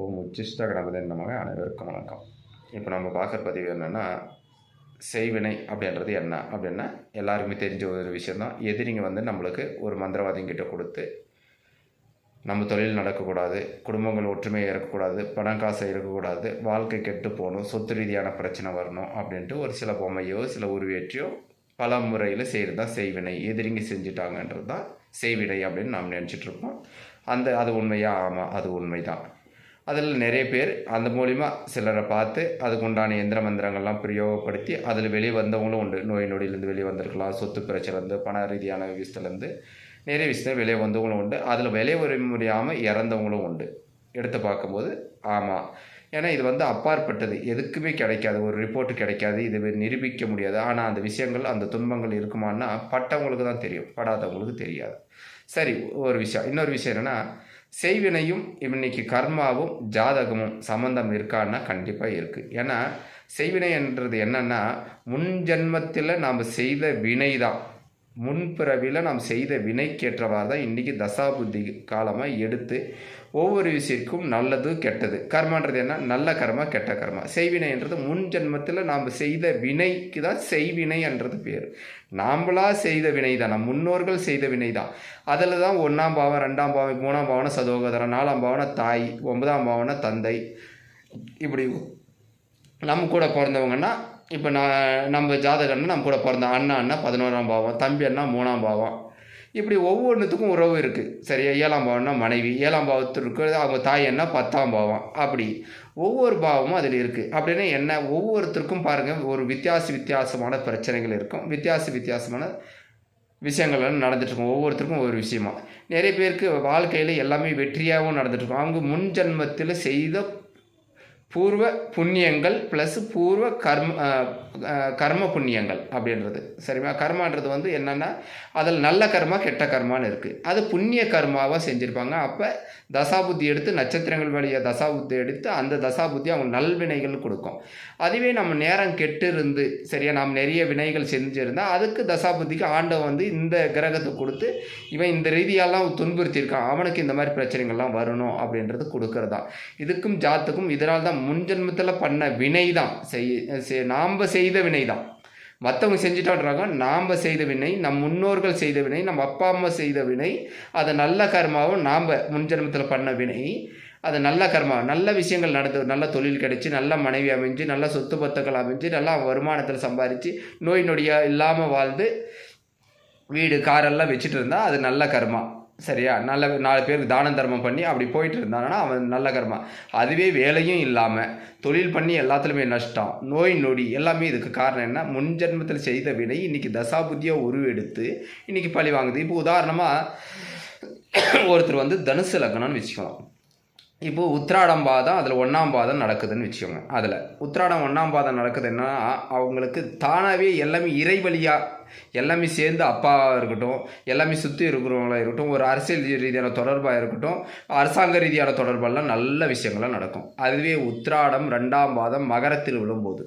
ஓம் உச்சிஷ்ட கணபதி நமக. அனைவருக்கும் வணக்கம். இப்போ நம்ம பார்க்குற பதிவு என்னென்னா, செய்வினை அப்படின்றது என்ன அப்படின்னா, எல்லாருக்குமே தெரிஞ்ச ஒரு விஷயந்தான். எதிரிங்க நம்மளுக்கு ஒரு மந்திரவாதிங்கிட்ட கொடுத்து, நம்ம தொழில் நடக்கக்கூடாது, குடும்பங்கள் ஒற்றுமையாக இருக்கக்கூடாது, பணம் காசை இருக்கக்கூடாது, வாழ்க்கை கெட்டு போகணும், சொத்து ரீதியான பிரச்சனை வரணும் அப்படின்ட்டு ஒரு சில பொம்மையோ சில உருவேற்றியோ பல முறையில் செய்கிறது தான் செய்வினை. எதிரிங்க செஞ்சுட்டாங்கன்றது தான் செய்வினை அப்படின்னு நாம் நினச்சிட்ருப்போம். அது உண்மையா? ஆமாம், அது உண்மை தான். அதில் நிறைய பேர் அந்த மூலிமா சிலரை பார்த்து அதுக்கு உண்டான எந்திர மந்திரங்கள்லாம் பிரயோகப்படுத்தி அதில் வெளியே வந்தவங்களும் உண்டு. நோய் நொடியிலேருந்து வெளியே வந்திருக்கலாம், சொத்து பிரச்சனைலேருந்து, பண ரீதியான விஷயத்துலேருந்து நிறைய விஷயத்தில் வெளியே வந்தவங்களும் உண்டு. அதில் வெளியே வர முடியாமல் இறந்தவங்களும் உண்டு. எடுத்து பார்க்கும்போது ஆமாம், ஏன்னா இது அப்பாற்பட்டது, எதுக்குமே கிடைக்காது, ஒரு ரிப்போர்ட்டு கிடைக்காது, இது நிரூபிக்க முடியாது. ஆனால் அந்த விஷயங்கள், அந்த துன்பங்கள் இருக்குமான்னா பட்டவங்களுக்கு தான் தெரியும், படாதவங்களுக்கு தெரியாது. சரி, ஒரு விஷயம். இன்னொரு விஷயம் என்னென்னா, செய்வினையும் இன்னைக்கு கர்மாவும் ஜாதகமும் சம்மந்தம் இருக்கான்னா கண்டிப்பாக இருக்குது. ஏன்னா செய்வினை என்றது என்னென்னா, முன் ஜென்மத்தில் நாம் செய்த வினை தான், முன்பிறவியில் நாம் செய்த வினைக்கேற்றவாறு தான் இன்றைக்கி தசாபுத்தி காலமாக எடுத்து ஒவ்வொரு விஷயத்துக்கும் நல்லது கெட்டது. கர்மான்றது என்ன? நல்ல கர்மா, கெட்ட கர்மா. செய்வினைன்றது முன் ஜென்மத்தில் நாம் செய்த வினைக்கு தான் செய்வினைன்றது பேர். நாம்ளா செய்த வினை தான், நம் முன்னோர்கள் செய்த வினை தான். அதில் தான் 1ஆம் பாவம், 2ஆம் பாவம், 3ஆம் பாவன சகோதரன், 4ஆம் பாவன தாய், 9ஆம் பாவன தந்தை, இப்படி நம்ம கூட பிறந்தவங்கன்னா, இப்போ நம்ம ஜாதகம்னா நம்ம கூட பிறந்த அண்ணா 11ஆம் பாவம், தம்பி அண்ணா 3ஆம் பாவம், இப்படி ஒவ்வொன்றுத்துக்கும் உறவு இருக்குது. சரியா? 7ஆம் பாவம்னா மனைவி, 7ஆம் பாவத்திற்கு அவங்க தாய் என்ன 10ஆம் பாவம், அப்படி ஒவ்வொரு பாவமும் அதில் இருக்குது. அப்படின்னா என்ன? ஒவ்வொருத்தருக்கும் பாருங்கள், ஒரு வித்தியாசமான பிரச்சனைகள் இருக்கும், வித்தியாசமான விஷயங்கள் நடந்துட்டுருக்கும். ஒவ்வொருத்தருக்கும் ஒவ்வொரு விஷயமா. நிறைய பேருக்கு வாழ்க்கையில் எல்லாமே வெற்றியாகவும் நடந்துட்டுருக்கும். அவங்க முன் ஜென்மத்தில் செய்த பூர்வ புண்ணியங்கள் ப்ளஸ் பூர்வ கர்ம புண்ணியங்கள் அப்படின்றது. சரிமா? கர்மான்றது என்னென்னா, அதில் நல்ல கர்மா கெட்ட கர்மான்னு இருக்குது. அது புண்ணிய கர்மாவாக செஞ்சுருப்பாங்க. அப்போ தசாபுத்தி எடுத்து, நட்சத்திரங்கள் வழியாக தசாபுத்தி எடுத்து அந்த தசாபுத்தி அவங்க நல்வினைகள் கொடுக்கும். அதுவே நம்ம நேரம் கெட்டு இருந்து, சரியா, நாம் நிறைய வினைகள் செஞ்சுருந்தால் அதுக்கு தசாபுத்திக்கு ஆண்டவன் இந்த கிரகத்தை கொடுத்து, இவன் இந்த ரீதியெல்லாம் துன்புறுத்தியிருக்கான், அவனுக்கு இந்த மாதிரி பிரச்சனைகள்லாம் வரணும் அப்படின்றது கொடுக்கறதா. இதுக்கும் ஜாத்துக்கும் இதனால் தான் முன்ஜென்மத்தில் பண்ண வினை தான், நாம் செய்த வினை தான். மற்றவங்க செஞ்சுட்டான்றாங்க, நாம் செய்த வினை, நம் முன்னோர்கள் செய்த வினை, நம்ம அப்பா அம்மா செய்த வினை, அது நல்ல கர்மாவும் நாம் முன்ஜென்மத்தில் பண்ண வினை, அது நல்ல கர்மா, நல்ல விஷயங்கள் நடந்து, நல்ல தொழில் கிடைச்சி, நல்ல மனைவி அமைஞ்சு, நல்ல சொத்து பத்துக்கள் அமைஞ்சு, நல்லா வருமானத்தில் சம்பாதிச்சு, நோய் நொடியாக இல்லாமல் வாழ்ந்து, வீடு காரெல்லாம் வச்சுட்டு இருந்தால் அது நல்ல கர்மா. சரியா? நல்ல 4 பேருக்கு தானம் தர்மம் பண்ணி அப்படி போயிட்டு இருந்தாங்கன்னா அவன் நல்ல கர்மா. அதுவே வேலையும் இல்லாமல் தொழில் பண்ணி எல்லாத்துலேயுமே நஷ்டம், நோய் நொடி எல்லாமே இதுக்கு காரணம் என்ன? முன்ஜென்மத்தில் செய்த வினை இன்றைக்கி தசாபுத்தியாக உருவெடுத்து இன்றைக்கி பழி வாங்குது. இப்போ உதாரணமாக ஒருத்தர் தனுசு லக்னம்னு வச்சுக்கலாம். இப்போது உத்திராடம் பாதம் அதில் 1ஆம் பாதம் நடக்குதுன்னு வச்சுக்கோங்க. அதில் உத்திராடம் 1ஆம் பாதம் நடக்குதுன்னா அவங்களுக்கு தானாகவே எல்லாமே இறைவழியாக எல்லாமே சேர்ந்து அப்பாவாக இருக்கட்டும், எல்லாமே சுற்றி இருக்கிறவங்களாக இருக்கட்டும், ஒரு அரசியல் ரீதியான தொடர்பாக இருக்கட்டும், அரசாங்க ரீதியான தொடர்பெல்லாம் நல்ல விஷயங்கள்லாம் நடக்கும். அதுவே உத்திராடம் 2ஆம் பாதம் மகரத்தில் விழும்போது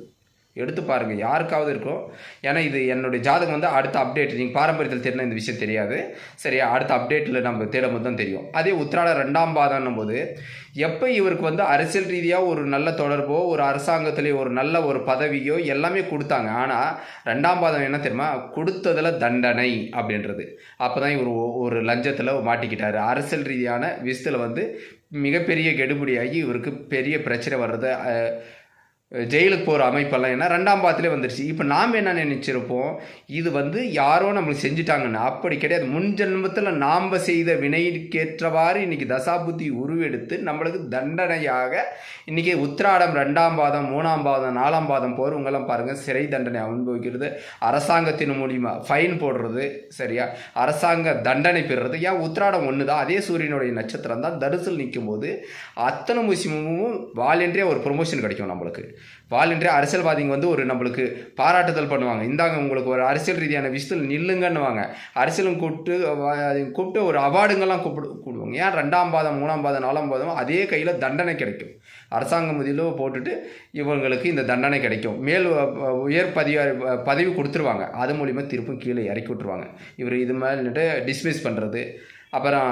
எடுத்து பாருங்கள், யாருக்காவது இருக்கும். ஏன்னா இது என்னுடைய ஜாதகம் அடுத்த அப்டேட், நீங்கள் பாரம்பரியத்தில் தெரிந்த இந்த விஷயம் தெரியாது. சரியா? அடுத்த அப்டேட்டில் நம்ம தேடும்போது தான் தெரியும். அதே உத்திராடம் 2ஆம் பாதம்னும் போது எப்போ இவருக்கு அரசியல் ரீதியாக ஒரு நல்ல தொடர்போ, ஒரு அரசாங்கத்திலே ஒரு நல்ல ஒரு பதவியோ எல்லாமே கொடுத்தாங்க. ஆனால் 2ஆம் பாதம் என்ன தெரியுமா? கொடுத்ததில் தண்டனை அப்படின்றது. அப்போ தான் இவர் ஒரு லஞ்சத்தில் மாட்டிக்கிட்டார். அரசியல் ரீதியான விஷயத்தில் மிகப்பெரிய கெடுபடியாகி இவருக்கு பெரிய பிரச்சனை வர்றது, ஜெயிலுக்கு போகிற அமைப்பெல்லாம் ஏன்னா 2ஆம் பாதத்திலே வந்துருச்சு. இப்போ நாம் என்ன நினச்சிருப்போம், இது யாரோ நம்மளுக்கு செஞ்சுட்டாங்கன்னு. அப்படி கிடையாது. முன் ஜென்மத்தில் நாம் செய்த வினைக்கேற்றவாறு இன்றைக்கி தசாபுத்தி உருவெடுத்து நம்மளுக்கு தண்டனையாக இன்றைக்கி உத்திராடம் 2ஆம் பாதம் 3ஆம் பாதம் 4ஆம் பாதம் போகிறவங்கெல்லாம் பாருங்கள், சிறை தண்டனை அனுபவிக்கிறது, அரசாங்கத்தின் மூலிமா ஃபைன் போடுறது, சரியா, அரசாங்க தண்டனை பெறுறது. ஏன்? உத்திராடம் ஒன்று தான், அதே சூரியனுடைய நட்சத்திரம் தான். தனுசில் நிற்கும் போது அத்தனை விஷயமும் வாலண்டியாக ஒரு ப்ரொமோஷன் கிடைக்கும் நம்மளுக்கு. வாலண்டியாக அரசியல்வாதிங்க ஒரு நம்மளுக்கு பாராட்டுதல் பண்ணுவாங்க. இந்தாங்க உங்களுக்கு ஒரு அரசியல் ரீதியான விஷயத்தில் நில்லுங்கன்னுவாங்க. அரசியலும் கூப்பிட்டு ஒரு அவார்டுங்கள்லாம் கூப்பிடுவாங்க. ஏன்? 2ஆம் பாதம் 3ஆம் பாதம் 4ஆம் பாதம் அதே கையில் தண்டனை கிடைக்கும். அரசாங்கம் முதலோ போட்டுட்டு இவங்களுக்கு இந்த தண்டனை கிடைக்கும். மேல் உயர் பதவி கொடுத்துருவாங்க. அது மூலிமா திருப்பும் கீழே இறக்கி விட்டுருவாங்க. இவர் இது மேலே டிஸ்மிஸ் பண்ணுறது, அப்புறம்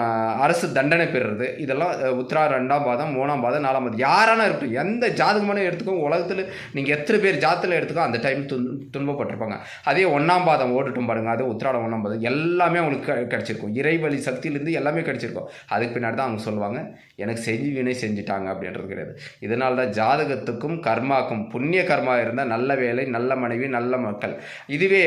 அரசு தண்டனை பெறுறது, இதெல்லாம் உத்திராடம் 2ஆம் பாதம், 3ஆம் பாதம், 4ஆம் பாதம் யாரான இருக்கட்டும், எந்த ஜாதகமான எடுத்துக்கோ, உலகத்தில் நீங்கள் எத்தனை பேர் ஜாதத்தில் எடுத்துக்கோ அந்த டைம் துன்பப்பட்டிருப்பாங்க. அதே 1ஆம் பாதம் ஓடட்டும் பாருங்கள், அது உத்திராடம் 1ஆம் பாதம் எல்லாமே அவங்களுக்கு கிடச்சிருக்கும். இறைவழி சக்தியிலேருந்து எல்லாமே கிடச்சிருக்கும். அதுக்கு பின்னாடி தான் அவங்க சொல்லுவாங்க எனக்கு செஞ்சு வினை செஞ்சுட்டாங்க அப்படின்றது கிடையாது. இதனால தான் ஜாதகத்துக்கும் கர்மாக்கும், புண்ணிய கர்மா இருந்தால் நல்ல வேலை, நல்ல மனைவி, நல்ல மக்கள். அதுவே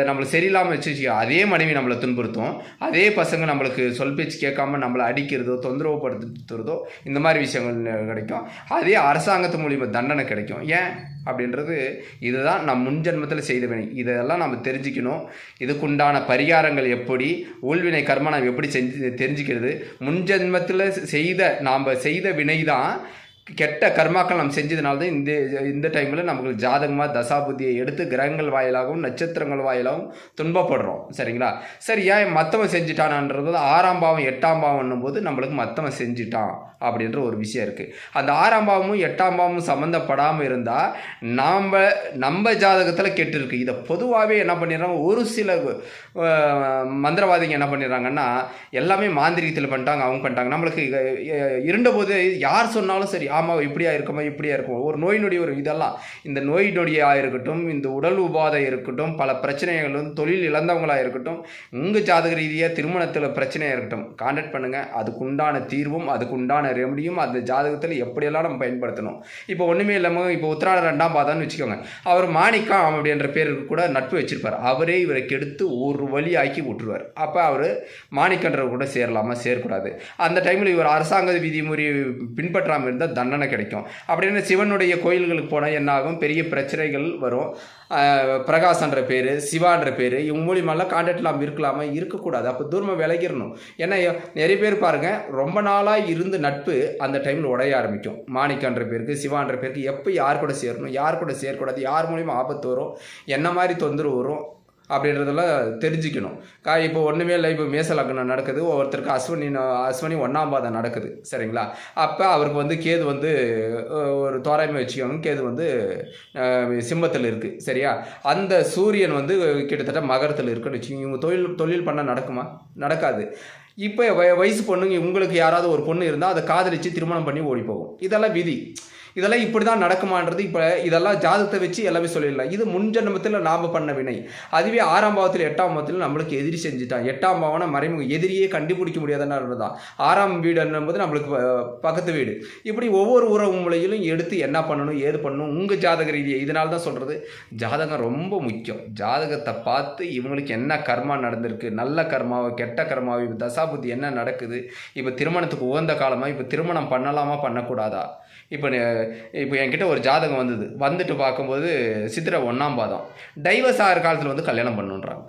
நம்மளுக்கு சரியில்லாமல் வச்சு அதே மனைவி நம்மளை துன்புறுத்தும், அதே பசங்க நம்மளுக்கு சொல் பேச்சு கேட்காம நம்மளை அடிக்கிறதோ தொந்தரவுப்படுத்துறதோ இந்த மாதிரி விஷயங்கள் கிடைக்கும். அதே அரசாங்கத்து மூலிமா தண்டனை கிடைக்கும். ஏன் அப்படின்றது இதுதான் நம் முன்ஜென்மத்தில் செய்த வினை. இதெல்லாம் நம்ம தெரிஞ்சுக்கணும். இதுக்குண்டான பரிகாரங்கள் எப்படி, ஊழ்வினை கர்மா நாம் எப்படி தெரிஞ்சுக்கிறது, முன்ஜென்மத்தில் நாம் செய்த வினை தான் கெட்ட கர்மாக்கள் நம்ம செஞ்சதுனால தான் இந்த டைமில் நமக்கு ஜாதகமாக தசாபுத்தியை எடுத்து கிரகங்கள் வாயிலாகவும் நட்சத்திரங்கள் வாயிலாகவும் துன்பப்படுறோம். சரிங்களா? சரி, ஏன் மற்றவன் செஞ்சுட்டானான்றது 6ஆம் பாவம் 8ஆம் பாவம்னும் போது நம்மளுக்கு மற்றவன் செஞ்சுட்டான் அப்படின்ற ஒரு விஷயம் இருக்குது. அந்த 6ஆம் பாவமும் 8ஆம் பாவமும் சம்மந்தப்படாமல் இருந்தால் நம்ம ஜாதகத்தில் கெட்டு இருக்குது. இதை பொதுவாகவே என்ன பண்ணிடுறாங்க, ஒரு சில மந்திரவாதிங்க என்ன பண்ணிடுறாங்கன்னா எல்லாமே மாந்திரிகத்தில் பண்ணிட்டாங்க, அவங்க பண்ணிட்டாங்க. நம்மளுக்கு இருண்டபோது யார் சொன்னாலும் சரி, ஆமாம் இப்படியா இருக்குமா இப்படியா இருக்கும், ஒரு நோய் நொடி ஒரு இதெல்லாம் இந்த நோய் நொடியாக இருக்கட்டும், இந்த உடல் உபாதை இருக்கட்டும், பல பிரச்சனைகள் வந்து தொழில் இழந்தவங்களாக இருக்கட்டும், உங்கள் ஜாதக ரீதியாக திருமணத்தில் பிரச்சனையாக இருக்கட்டும், கான்டாக்ட் பண்ணுங்கள். அதுக்குண்டான தீர்வும் அதுக்குண்டான ரெமடியும் அந்த ஜாதகத்தில் எப்படியெல்லாம் நம்ம பயன்படுத்தணும். இப்போ ஒன்றுமே இல்லாமல் இப்போ உத்திராடம் 2ஆம் பாதம்னு வச்சுக்கோங்க, அவர் மாணிக்கம் அப்படின்ற பேருக்கு கூட நட்பு வச்சிருப்பார். அவரே இவரை கெடுத்து ஒரு வழி ஆக்கி விட்டுருவார். அப்போ அவர் மாணிக்கன்றவர் கூட சேரலாமா சேரக்கூடாது. அந்த டைமில் இவர் அரசாங்க விதிமுறை பின்பற்றாமல் இருந்தால் தண்டனை கிடைக்கும். அப்படின்னு சிவனுடைய கோயில்களுக்கு போனால் என்ன ஆகும், பெரிய பிரச்சனைகள் வரும். பிரகாசன்ற பேர், சிவான்ற பேர், இவங்க மூலியமெல்லாம் கான்டாக்ட்லாம் இருக்கலாமா இருக்கக்கூடாது. அப்போ தூரமாக விலகிடணும். ஏன்னா நிறைய பேர் பாருங்கள், ரொம்ப நாளாக இருந்து நட்பு அந்த டைமில் உடைய ஆரம்பிக்கும். மாணிக்கன்ற பேருக்கு, சிவான்ற பேருக்கு எப்போ யார் கூட சேரணும், யார் கூட சேரக்கூடாது, யார் மூலியமாக ஆபத்து வரும், என்ன மாதிரி தொந்தரவு வரும் அப்படின்றதெல்லாம் தெரிஞ்சுக்கணும். இப்போ ஒன்றுமே இல்லை, இப்போ மேச லக்னம் நடக்குது, ஒருத்தருக்கு அஸ்வினி 1ஆம் பாதம் நடக்குது. சரிங்களா? அப்போ அவருக்கு வந்து கேது வந்து ஒரு தோராயமாக வச்சுக்கணும், கேது வந்து சிம்மத்தில் இருக்குது. சரியா? அந்த சூரியன் வந்து கிட்டத்தட்ட மகரத்தில் இருக்குன்னு வச்சுக்கோங்க. இவங்க தொழில் பண்ணால் நடக்குமா? நடக்காது. இப்போ வயசு பொண்ணுங்க, உங்களுக்கு யாராவது ஒரு பொண்ணு இருந்தால் அதை காதலித்து திருமணம் பண்ணி ஓடி போகும். இதெல்லாம் விதி. இதெல்லாம் இப்படி தான் நடக்குமான்றது இப்போ இதெல்லாம் ஜாதகத்தை வச்சு எல்லாமே சொல்லிடலாம். இது முன்ஜென்மத்தில் நாம் பண்ண வினை. அதுவே 6ஆம் பாவத்தில் 8ஆம் பாவத்தில் நம்மளுக்கு எதிரி செஞ்சுட்டான். 8ஆம் பாவம்னா மறைமுக எதிரியே கண்டுபிடிக்க முடியாதுன்னு தான். 6ஆம் வீடுன்னும் போது நம்மளுக்கு பக்கத்து வீடு. இப்படி ஒவ்வொரு உறவு முறையிலும் எடுத்து என்ன பண்ணணும் ஏது பண்ணணும் உங்கள் ஜாதக ரீதியாக. இதனால தான் சொல்கிறது, ஜாதகம் ரொம்ப முக்கியம். ஜாதகத்தை பார்த்து இவங்களுக்கு என்ன கர்மா நடந்திருக்கு, நல்ல கர்மாவை கெட்ட கர்மாவை, தசாபுத்தி என்ன நடக்குது, இப்போ திருமணத்துக்கு உகந்த காலமாக, இப்போ திருமணம் பண்ணலாமா பண்ணக்கூடாதா. இப்போ என்கிட்ட ஒரு ஜாதகம் வந்துட்டு பார்க்கும்போது சித்திரை 1ஆம் பாதம் டைவர்ஸ் ஆகிற காலத்தில் வந்து கல்யாணம் பண்ணுன்றாங்க.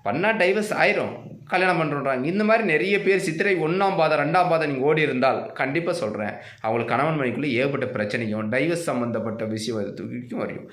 பண்ணால் டைவர்ஸ் ஆயிரும், கல்யாணம் பண்ணுறாங்க. இந்த மாதிரி நிறைய பேர் சித்திரை 1ஆம் பாதம் 2ஆம் பாதம் நீங்கள் ஓடி இருந்தால் கண்டிப்பாக சொல்கிறேன், அவங்களுக்கு கணவன் மனைக்குள்ளே ஏற்பட்ட பிரச்சனையும் டைவர்ஸ் சம்மந்தப்பட்ட விஷயம் வரையும்,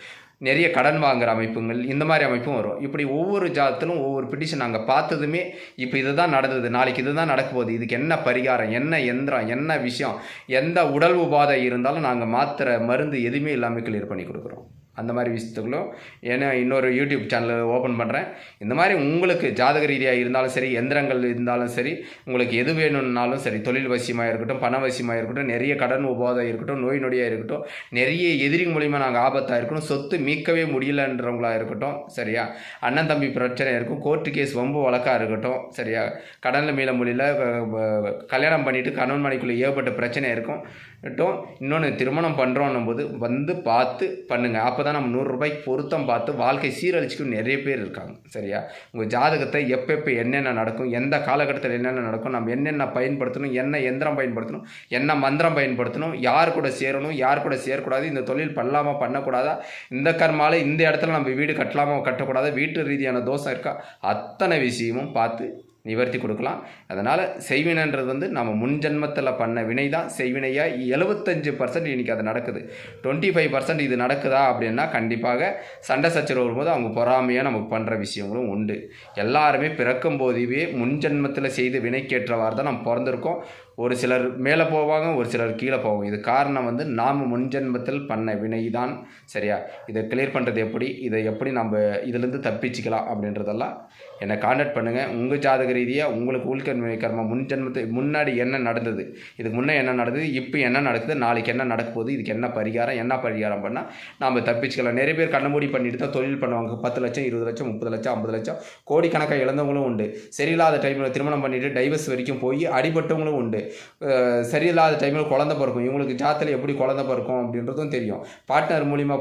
நிறைய கடன் வாங்குகிற அமைப்புகள், இந்த மாதிரி அமைப்பும் வரும். இப்படி ஒவ்வொரு ஜாதத்திலும் ஒவ்வொரு பிட்டிஷன் நாங்கள் பார்த்ததுமே இப்போ இது தான் நடந்தது, நாளைக்கு இது தான் நடக்க போகுது, இதுக்கு என்ன பரிகாரம், என்ன எந்திரம், என்ன விஷயம், எந்த உடல் உபாதை இருந்தாலும் நாங்கள் மாத்திரை மருந்து எதுவுமே இல்லாமல் கிளியர் பண்ணி கொடுக்குறோம். அந்த மாதிரி விஷயத்துக்களும் ஏன்னா இன்னொரு யூடியூப் சேனல் ஓப்பன் பண்ணுறேன். இந்த மாதிரி உங்களுக்கு ஜாதக ரீதியாக இருந்தாலும் சரி, எந்திரங்கள் இருந்தாலும் சரி, உங்களுக்கு எது வேணும்னாலும் சரி, தொழில் வசியமாக இருக்கட்டும், பண வசியமாக இருக்கட்டும், நிறைய கடன் உபாதை இருக்கட்டும், நோய் நொடியாக இருக்கட்டும், நிறைய எதிரி மூலிமா நாங்கள் ஆபத்தாக இருக்கட்டும், சொத்து மீட்கவே முடியலன்றவங்களாக இருக்கட்டும், சரியா, அண்ணன் தம்பி பிரச்சனை இருக்கும், கோர்ட்டு கேஸ் வம்பு வழக்காக இருக்கட்டும், சரியா, கடனில் மீள முடியல, கல்யாணம் பண்ணிவிட்டு கணவன் மனைக்குள்ளே ஏற்பட்ட பிரச்சனை இருக்கும். இன்னொன்று திருமணம் பண்ணுறோன்னும் போது வந்து பார்த்து பண்ணுங்கள். அப்போ தான் நம்ம 100 ரூபாய்க்கு பொருத்தம் பார்த்து வாழ்க்கை சீரழிச்சிக்கும் நிறைய பேர் இருக்காங்க. சரியா? உங்கள் ஜாதகத்தை எப்போ என்னென்ன நடக்கும், எந்த காலகட்டத்தில் என்னென்ன நடக்கும், நம்ம என்னென்ன பயன்படுத்தணும், என்ன எந்திரம் பயன்படுத்தணும், என்ன மந்திரம் பயன்படுத்தணும், யார் கூட சேரணும், யார் கூட சேரக்கூடாது, இந்த தொழில் பண்ணலாமா பண்ணக்கூடாதா, இந்த கர்மால இந்த இடத்துல நம்ம வீடு கட்டலாமா கட்டக்கூடாதா, வீட்டு ரீதியான தோஷம் இருக்கா, அத்தனை விஷயமும் பார்த்து நிவர்த்தி கொடுக்கலாம். அதனால் செய்வினைன்றது வந்து நம்ம முன்ஜென்மத்தில் பண்ண வினை தான் செய்வினையாக 75% இன்றைக்கி அது நடக்குது. 25% இது நடக்குதா அப்படின்னா கண்டிப்பாக சண்டை சச்சரவு வரும்போது அவங்க பொறாமையாக நமக்கு பண்ணுற விஷயங்களும் உண்டு. எல்லாருமே பிறக்கும் போதுவே முன்ஜென்மத்தில் செய்து வினைக்கேற்றவாறு தான் நம்ம பிறந்திருக்கோம். ஒரு சிலர் மேலே போவாங்க, ஒரு சிலர் கீழே போவாங்க. இது காரணம் வந்து நாம் முன்ஜென்மத்தில் பண்ண வினை தான். சரியா? இதை கிளியர் பண்ணுறது எப்படி, இதை எப்படி நம்ம இதிலேருந்து தப்பிச்சிக்கலாம் அப்படின்றதெல்லாம் என்னை கான்டாக்ட் பண்ணுங்கள். உங்கள் ஜாதக ரீதியாக உங்களுக்கு உள்கர்ம கர்மம் முன்ஜென்மத்துக்கு முன்னாடி என்ன நடந்தது, இதுக்கு முன்னே என்ன நடந்தது, இப்போ என்ன நடக்குது, நாளைக்கு என்ன நடக்க போகுது, இதுக்கு என்ன பரிகாரம் பண்ணால் நாம் தப்பிச்சுக்கலாம். நிறைய பேர் கண்ண மூடி பண்ணிட்டு தான் தொழில் பண்ணுவாங்க. 10 லட்சம் 20 லட்சம் 30 லட்சம் 50 லட்சம் கோடிக்கணக்காக இழந்தவங்களும் உண்டு. சரியில்லாத டைமில் திருமணம் பண்ணிவிட்டு டைவர்ஸ் வரைக்கும் போய் அடிபட்டவங்களும் உண்டு. சரியில்லாத டைமில் குழந்தை பிறக்கும். இவங்களுக்கு ஜாத்தில் எப்படி குழந்தை பிறக்கும் அப்படின்றதும் தெரியும். பார்ட்னர் மூலிமா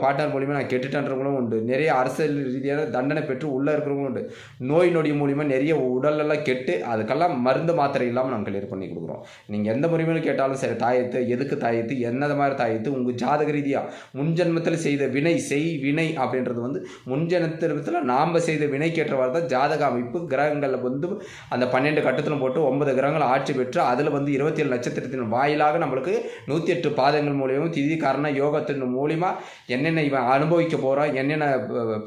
நான் கெட்டுட்டன்றவங்களும் உண்டு. நிறைய அரசியல் ரீதியான தண்டனை பெற்று உள்ளே இருக்கிறவங்களும் உண்டு. நோய் நொடி மூலிமா நிறைய உடலெல்லாம் கெட்டு அதுக்கெல்லாம் மருந்து மாத்திரை இல்லாமல் நாங்கள் கிளியர் பண்ணி கொடுக்குறோம். நீங்கள் எந்த முறையிலும் கேட்டாலும் சரி, தாயத்து எதுக்கு தாயத்து, என்னது மாதிரி தாயத்து, உங்கள் ஜாதக ரீதியாக முன்ஜென்மத்தில் செய்த வினை அப்படின்றது வந்து முன்ஜென்மத்தில் நாம் செய்த வினைக்கேற்றவாறு தான் ஜாதக அமைப்பு. கிரகங்களில் வந்து அந்த 12 கட்டத்திலும் போட்டு 9 கிரகங்கள் ஆட்சி பெற்று அதில் வந்து 27 நட்சத்திரத்தின் வாயிலாக நம்மளுக்கு 108 பாதங்கள் மூலியமும் திதி காரண யோகத்தின் மூலிமா என்னென்ன இவன் அனுபவிக்க போகிறோம், என்னென்ன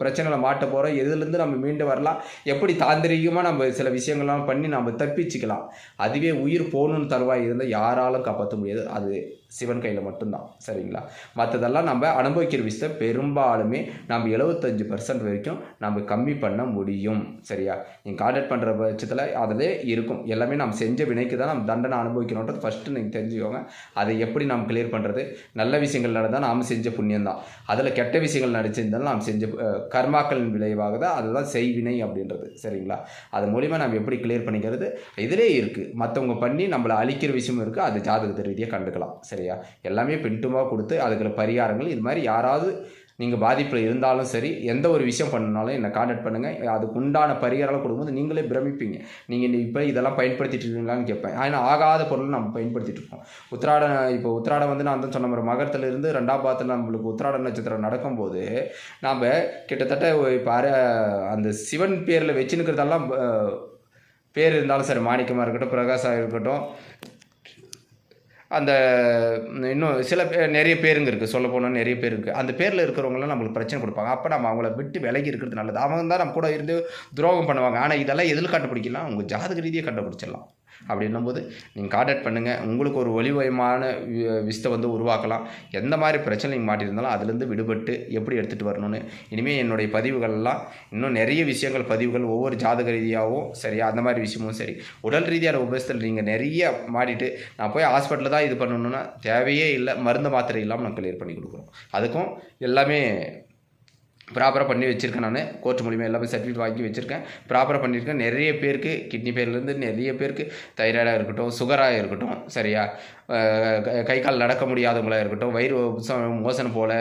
பிரச்சனைகளை மாட்ட போகிறோம், எதுலேருந்து நம்ம மீண்டு வரலாம், எப்படி தாந்திரிகமாக நம்ம சில விஷயங்கள்லாம் பண்ணி நம்ம தப்பிச்சுக்கலாம். அதுவே உயிர் போகணுன்னு தருவாய் இருந்தால் யாராலும் காப்பாற்ற முடியாது. அது சிவன் கையில் மட்டும்தான். சரிங்களா? மற்றதெல்லாம் நம்ம அனுபவிக்கிற விஷயத்தை பெரும்பாலுமே நம்ம 75% வரைக்கும் நம்ம கம்மி பண்ண முடியும். சரியா? நீங்கள் கான்டாக்ட் பண்ணுற பட்சத்தில் அதிலே இருக்கும். எல்லாமே நம்ம செஞ்ச வினைக்கு தான் நம்ம தண்டனை அனுபவிக்கணுன்றது ஃபஸ்ட்டு நீங்கள் தெரிஞ்சுக்கோங்க. அதை எப்படி நம்ம கிளியர் பண்ணுறது, நல்ல விஷயங்கள் நடந்தால் நாம் செஞ்ச புண்ணியம் தான். அதில் கெட்ட விஷயங்கள் நடிச்சிருந்தாலும் நாம் செஞ்ச கர்மாக்களின் விளைவாக தான் அதுதான் செய்வினை அப்படின்றது. சரிங்களா? அது மூலிமா நம்ம எப்படி கிளியர் பண்ணிக்கிறது இதிலே இருக்குது. மற்றவங்க பண்ணி நம்மளை அழிக்கிற விஷயமும் இருக்குது. அது ஜாதகத்தை ரீதியாக கண்டுக்கலாம். சரியா? எல்லாமே பின்ட்டுமாக கொடுத்து அதுக்குள்ள பரிகாரங்கள் இது மாதிரி யாராவது நீங்கள் பாதிப்பில் இருந்தாலும் சரி, எந்த ஒரு விஷயம் பண்ணாலும் என்னை கான்டாக்ட் பண்ணுங்கள். அதுக்கு உண்டான பரிகாரம் கொடுக்கும்போது நீங்களே பிரமிப்பீங்க. நீங்கள் இப்போ இதெல்லாம் பயன்படுத்திட்டு இருக்கீங்களான்னு கேட்பேன். ஆனால் ஆகாத பொருள் நம்ம பயன்படுத்திட்டு இருக்கோம். உத்திராடம் வந்து நான் தான் சொன்ன மாதிரி மகரத்துலேருந்து 2ஆம் பாதத்தில் நம்மளுக்கு உத்திராட நட்சத்திரம் நடக்கும்போது நாம் கிட்டத்தட்ட இப்போ அந்த சிவன் பேரில் வச்சுன்னுக்கிறதெல்லாம் பேர் இருந்தாலும் சரி, மாணிக்கமாக இருக்கட்டும், பிரகாஷாக இருக்கட்டும், அந்த இன்னும் சில நிறைய பேருங்க இருக்குது. சொல்ல போனால் நிறைய பேர் இருக்குது. அந்த பேரில் இருக்கிறவங்களாம் நம்மளுக்கு பிரச்சனை கொடுப்பாங்க. அப்போ நம்ம அவங்கள விட்டு விலகி இருக்கிறது நல்லது. அவங்க தான் நம்ம கூட இருந்து துரோகம் பண்ணுவாங்க. ஆனால் இதெல்லாம் எதில் கண்டுபிடிக்கலாம், உங்கள் ஜாதக ரீதியாக கண்டுபிடிச்சிடலாம். அப்படின்னும்போது நீங்கள் கான்டாக்ட் பண்ணுங்கள். உங்களுக்கு ஒரு ஒளிவயமான விஷயத்தை வந்து உருவாக்கலாம். எந்த மாதிரி பிரச்சனை நீங்கள் மாட்டியிருந்தாலும் அதுலேருந்து விடுபட்டு எப்படி எடுத்துகிட்டு வரணும்னு இனிமேல் என்னுடைய பதிவுகள்லாம் இன்னும் நிறைய விஷயங்கள் பதிவுகள் ஒவ்வொரு ஜாதக ரீதியாகவும் சரியா, அந்த மாதிரி விஷயமும் சரி, உடல் ரீதியான உபயோகத்தில் நீங்கள் நிறைய மாட்டிட்டு நான் போய் ஹாஸ்பிட்டலில் தான் இது பண்ணணுன்னா தேவையே இல்லை. மருந்து மாத்திரை இல்லாமல் நான் கிளியர் பண்ணி கொடுக்குறோம். அதுக்கும் எல்லாமே ப்ராப்பராக பண்ணி வச்சுருக்கேன். நான் கோர்ட் மூலிமா எல்லாமே சர்டிஃபிகேட் வாங்கி வச்சுருக்கேன். ப்ராப்பராக பண்ணியிருக்கேன். நிறைய பேருக்கு கிட்னி பேர்லேருந்து நிறைய பேருக்கு தைராய்டாக இருக்கட்டும், சுகராக இருக்கட்டும், சரியா, கை கால் நடக்க முடியாதவங்களாக இருக்கட்டும், வயிறு மோசனம் போல்,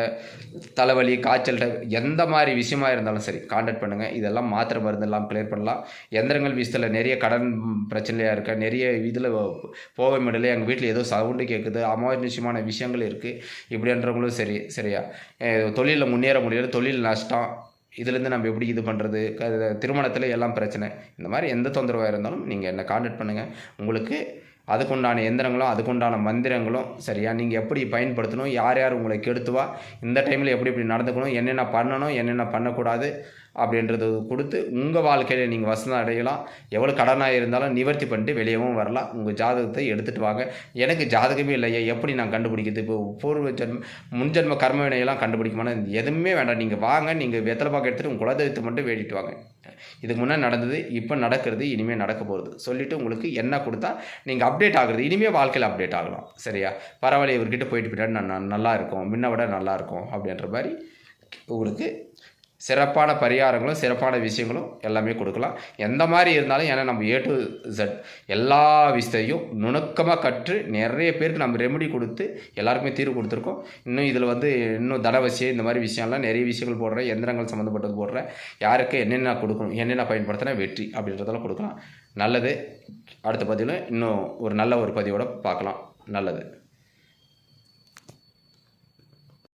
தலைவலி, காய்ச்சல், எந்த மாதிரி விஷயமாக இருந்தாலும் சரி கான்டாக்ட் பண்ணுங்கள். இதெல்லாம் மாத்திரை மருந்து எல்லாம் கிளியர் பண்ணலாம். எந்திரங்கள் விஷயத்தில் நிறைய கடன் பிரச்சனையாக இருக்க, நிறைய இதில் போக முடியல, எங்கள் வீட்டில் ஏதோ சவுண்டு கேட்குது, அமானுஷ்யமான விஷயங்கள் இருக்குது இப்படின்றவங்களும் சரி, சரியா, தொழிலில் முன்னேற முடியாது, தொழில் நஷ்டம், இதுலேருந்து நம்ம எப்படி இது பண்ணுறது, திருமணத்தில் எல்லாம் பிரச்சனை, இந்த மாதிரி எந்த தொந்தரவாக இருந்தாலும் நீங்கள் என்னை கான்டாக்ட் பண்ணுங்கள். உங்களுக்கு அதுக்குண்டான எந்திரங்களும் அதுக்குண்டான மந்திரங்களும் சரியா நீங்கள் எப்படி பயன்படுத்தணும், யார் யார் உங்களை கெடுத்துவா, இந்த டைமில் எப்படி எப்படி நடந்துக்கணும், என்னென்ன பண்ணணும், என்னென்ன பண்ணக்கூடாது அப்படின்றது கொடுத்து உங்கள் வாழ்க்கையில் நீங்கள் வசந்தம் அடையலாம். எவ்வளோ கடனாக இருந்தாலும் நிவர்த்தி பண்ணிட்டு வெளியவும் வரலாம். உங்கள் ஜாதகத்தை எடுத்துகிட்டு வாங்க. எனக்கு ஜாதகமே இல்லையா, எப்படி நான் கண்டுபிடிக்கிறது, இப்போ பூர்வ முன்ஜென்ம கர்ம வினையெல்லாம் கண்டுபிடிக்குமானா எதுவுமே வேண்டாம். நீங்கள் வாங்க, நீங்கள் வெத்தலை பாக்கு எடுத்துகிட்டு உங்கள் குலதெய்வத்தை மட்டும் வேடிட்டு வாங்க. இதுக்கு முன்னாடி நடந்தது, இப்போ நடக்கிறது, இனிமேல் நடக்க போகிறது சொல்லிவிட்டு உங்களுக்கு என்ன கொடுத்தா நீங்கள் அப்டேட் ஆகுறது, இனிமேல் வாழ்க்கையில் அப்டேட் ஆகலாம். சரியா? பரவாயில்ல, இவர்கிட்ட போயிட்டு நான் நல்லா இருக்கும், முன்ன விட நல்லா இருக்கும் அப்படின்ற மாதிரி உங்களுக்கு சிறப்பான பரிகாரங்களும் சிறப்பான விஷயங்களும் எல்லாமே கொடுக்கலாம். எந்த மாதிரி இருந்தாலும், ஏன்னா நம்ம A to Z எல்லா விஷயத்தையும் நுணுக்கமாக கற்று நிறைய பேருக்கு நம்ம ரெமெடி கொடுத்து எல்லாருக்குமே தீர்வு கொடுத்துருக்கோம். இன்னும் இதில் வந்து இன்னும் தனவசியம் இந்த மாதிரி விஷயம்லாம் நிறைய விஷயங்கள் போடுறேன். எந்திரங்கள் சம்மந்தப்பட்டது போடுறேன். யாருக்கு என்னென்ன கொடுக்கணும், என்னென்ன பயன்படுத்தினா வெற்றி அப்படின்றதெல்லாம் கொடுக்கலாம். நல்லது. அடுத்த பதிவில் இன்னும் ஒரு நல்ல ஒரு பதிவோடு பார்க்கலாம். நல்லது.